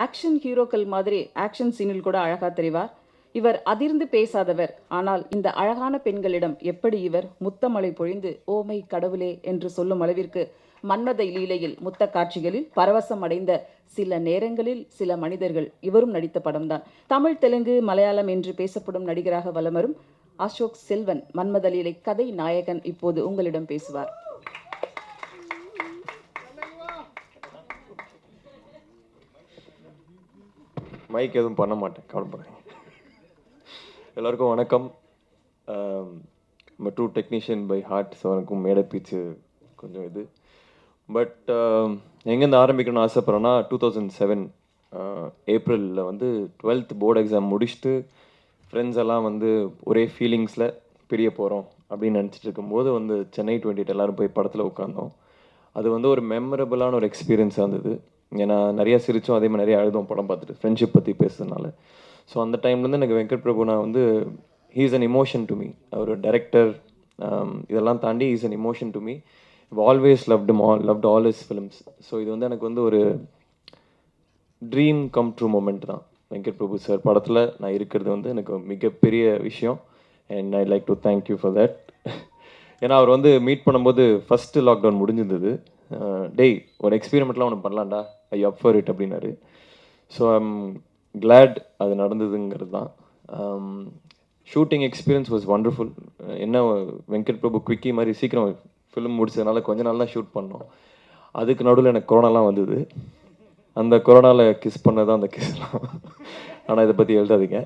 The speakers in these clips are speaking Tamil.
ஆக்ஷன் ஹீரோக்கள் மாதிரி ஆக்ஷன் சீனில் கூட அழகா தெரிவார். இவர் அதிர்ந்து பேசாதவர். ஆனால் இந்த அழகான பெண்களிடம் எப்படி இவர் முத்தமழை பொழிந்து ஓமை கடவுளே என்று சொல்லும் அளவிற்கு மன்மத லீலையில் முத்த காட்சிகளில் பரவசம் அடைந்த சில நேரங்களில் சில மனிதர்கள் இவரும் நடித்த படம்தான். தமிழ், தெலுங்கு, மலையாளம் என்று பேசப்படும் நடிகராக வலம் வரும் அசோக் செல்வன் மன்மத லீலை கதை நாயகன் இப்போது உங்களிடம் பேசுவார். மைக் எதுவும் பண்ண மாட்டேன், கவலைப்படாதீங்க. எல்லாருக்கும் வணக்கம். நம்ம true technician by heart. So எனக்கும் மேடை பீச்சு கொஞ்சம் இது. பட் எங்கேருந்து ஆரம்பிக்கணும்னு ஆசைப்பட்றேன்னா 2007 ஏப்ரலில் வந்து 12th போர்டு எக்ஸாம் முடிச்சுட்டு ஃப்ரெண்ட்ஸ் எல்லாம் வந்து ஒரே ஃபீலிங்ஸில் பிரிய போகிறோம் அப்படின்னு நினச்சிட்டு இருக்கும்போது வந்து சென்னை 28 எல்லோரும் போய் படத்தில் உட்காந்தோம். அது வந்து ஒரு மெமரபுளான ஒரு எக்ஸ்பீரியன்ஸாக இருந்தது. ஏன்னா நிறையா சிரித்தோம், அதே மாதிரி நிறைய அழுதோம் படம் பார்த்துட்டு, ஃப்ரெண்ட்ஷிப் பற்றி பேசுறதுனால. ஸோ அந்த டைம்லேருந்து எனக்கு வெங்கட் பிரபு நான் வந்து he is an emotion to me. அவர் டைரக்டர், இதெல்லாம் தாண்டி is an emotion to me. Always loved all his films. So இது வந்து எனக்கு வந்து ஒரு ட்ரீம் கம் ட்ரூ மொமெண்ட் தான். வெங்கட் பிரபு சார் படத்தில் நான் இருக்கிறது வந்து எனக்கு மிகப்பெரிய விஷயம். And I like to thank you for that. ஏன்னா அவர் வந்து மீட் பண்ணும்போது ஃபஸ்ட்டு லாக்டவுன் முடிஞ்சிருந்தது. டேய் ஒரு எக்ஸ்பீரிமெண்ட்லாம் ஒன்று பண்ணலாம்டா, ஐ அப் ஃபார் இட் அப்படின்னாரு. ஸோ ஐம் கிளாட் அது நடந்ததுங்கிறது தான். Shooting experience was wonderful. என்ன வெங்கட் பிரபு குவிக்கி மாதிரி சீக்கிரம் ஃபிலிம் முடிச்சதுனால கொஞ்ச நாள் தான் ஷூட் பண்ணோம். அதுக்கு நடுவில் எனக்கு கொரோனாலாம் வந்தது. அந்த கொரோனாவில் கிஸ் பண்ணதான் அந்த கிஸ்லாம். ஆனால் இதை பற்றி எழுதாதீங்க.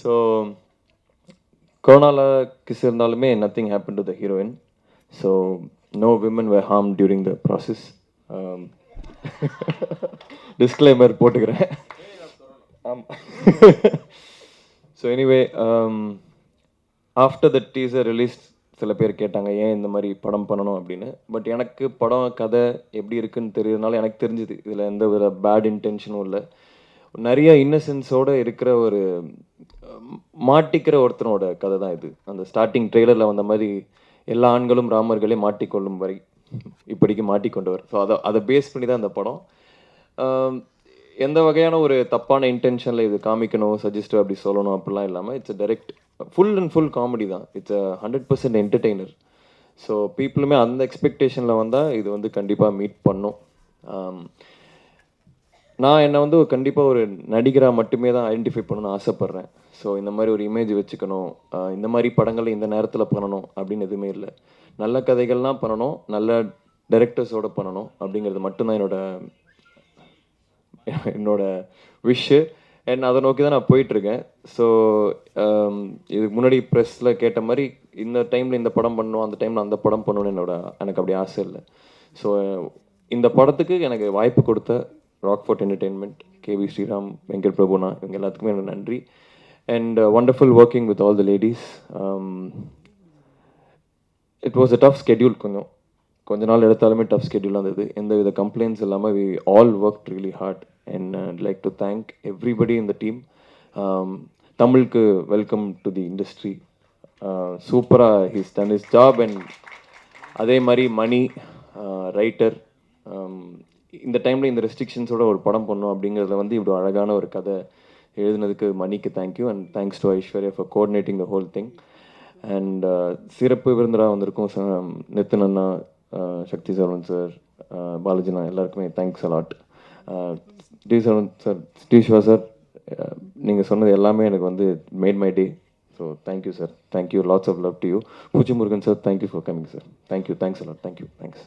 ஸோ கொரோனாவில் கிஸ் இருந்தாலுமே nothing happen to the heroine. So no women were harmed during the process. Disclaimer போட்டுக்கிறேன். So anyway after the teaser release சில பேர் கேட்டாங்க ஏன் இந்த மாதிரி படம் பண்ணணும் அப்படின்னு. பட் எனக்கு படம் கதை எப்படி இருக்குன்னு தெரியறதுனால எனக்கு தெரிஞ்சுது இதில் எந்த ஒரு பேட் இன்டென்ஷனும் இல்லை. நிறைய இன்னசென்ஸோடு இருக்கிற ஒரு மாட்டிக்கிற ஒருத்தனோட கதை தான் இது. அந்த ஸ்டார்டிங் ட்ரெய்லரில் வந்த மாதிரி எல்லா ஆண்களும் ராமர்களே மாட்டிக்கொள்ளும் வரை இப்படிக்கு மாட்டிக்கொண்டவர். ஸோ அதை பேஸ் பண்ணி தான் அந்த படம். எந்த வகையான ஒரு தப்பான இன்டென்ஷனில் இது காமிக்கணும், சஜஸ்டிவ் அப்படி சொல்லணும் அப்படிலாம் இல்லாமல் it's direct full and full comedy தான். It's 100% entertainer. ஸோ பீப்புளுமே அந்த எக்ஸ்பெக்டேஷனில் வந்தால் இது வந்து கண்டிப்பாக மீட் பண்ணும். நான் என்னை வந்து கண்டிப்பாக ஒரு நடிகராக மட்டுமே தான் ஐடென்டிஃபை பண்ணணும்னு ஆசைப்பட்றேன். ஸோ இந்த மாதிரி ஒரு இமேஜ் வச்சுக்கணும், இந்த மாதிரி படங்களை இந்த நேரத்தில் பண்ணணும் அப்படின்னு எதுவுமே இல்லை. நல்ல கதைகள்லாம் பண்ணணும், நல்ல டைரக்டர்ஸோடு பண்ணணும் அப்படிங்கிறது மட்டும்தான் என்னோட விஷு. அண்ட் அதை நோக்கி தான் நான் போயிட்டுருக்கேன். ஸோ இதுக்கு முன்னாடி ப்ரெஸ்ஸில் கேட்ட மாதிரி இந்த டைமில் இந்த படம் பண்ணணும், அந்த டைமில் அந்த படம் பண்ணணும்னு எனக்கு அப்படி ஆசை இல்லை. ஸோ இந்த படத்துக்கு எனக்கு வாய்ப்பு கொடுத்த Rockfort entertainment, K V Sriram, Venkat பிரபுனா இவங்க எல்லாத்துக்குமே எனக்கு நன்றி. And wonderful working with all the ladies. It was a tough schedule. கொஞ்ச நாள் எடுத்தாலுமே டஃப் ஸ்கெடியூலாக இருந்தது. எந்த வித கம்ப்ளைண்ட்ஸ் இல்லாமல் we all worked really hard and I'd like to thank everybody in the team. தமிழுக்கு வெல்கம் டு தி இண்டஸ்ட்ரி. சூப்பராக he's done his job. And அதே மாதிரி மணி ரைட்டர், இந்த டைமில் இந்த ரெஸ்ட்ரிக்ஷன்ஸோட ஒரு படம் பண்ணோம் அப்படிங்கிறதுல வந்து இவ்வளோ அழகான ஒரு கதை எழுதுனதுக்கு மணிக்கு thank you. And thanks to Aishwarya for coordinating the whole thing. And சிறப்பு விருந்தராக வந்திருக்கும் நித்தின் அண்ணா, சக்தி சரவணன் சார், பாலாஜினா எல்லாருக்குமே thanks a lot. T Saravanan sir, T Siva sir, நீங்கள் சொன்னது எல்லாமே எனக்கு வந்து made my day. So thank you sir, thank you, lots of love to you. Poochi Murugan sir, thank you for coming sir. Thank you, thanks a lot, thank you, thanks.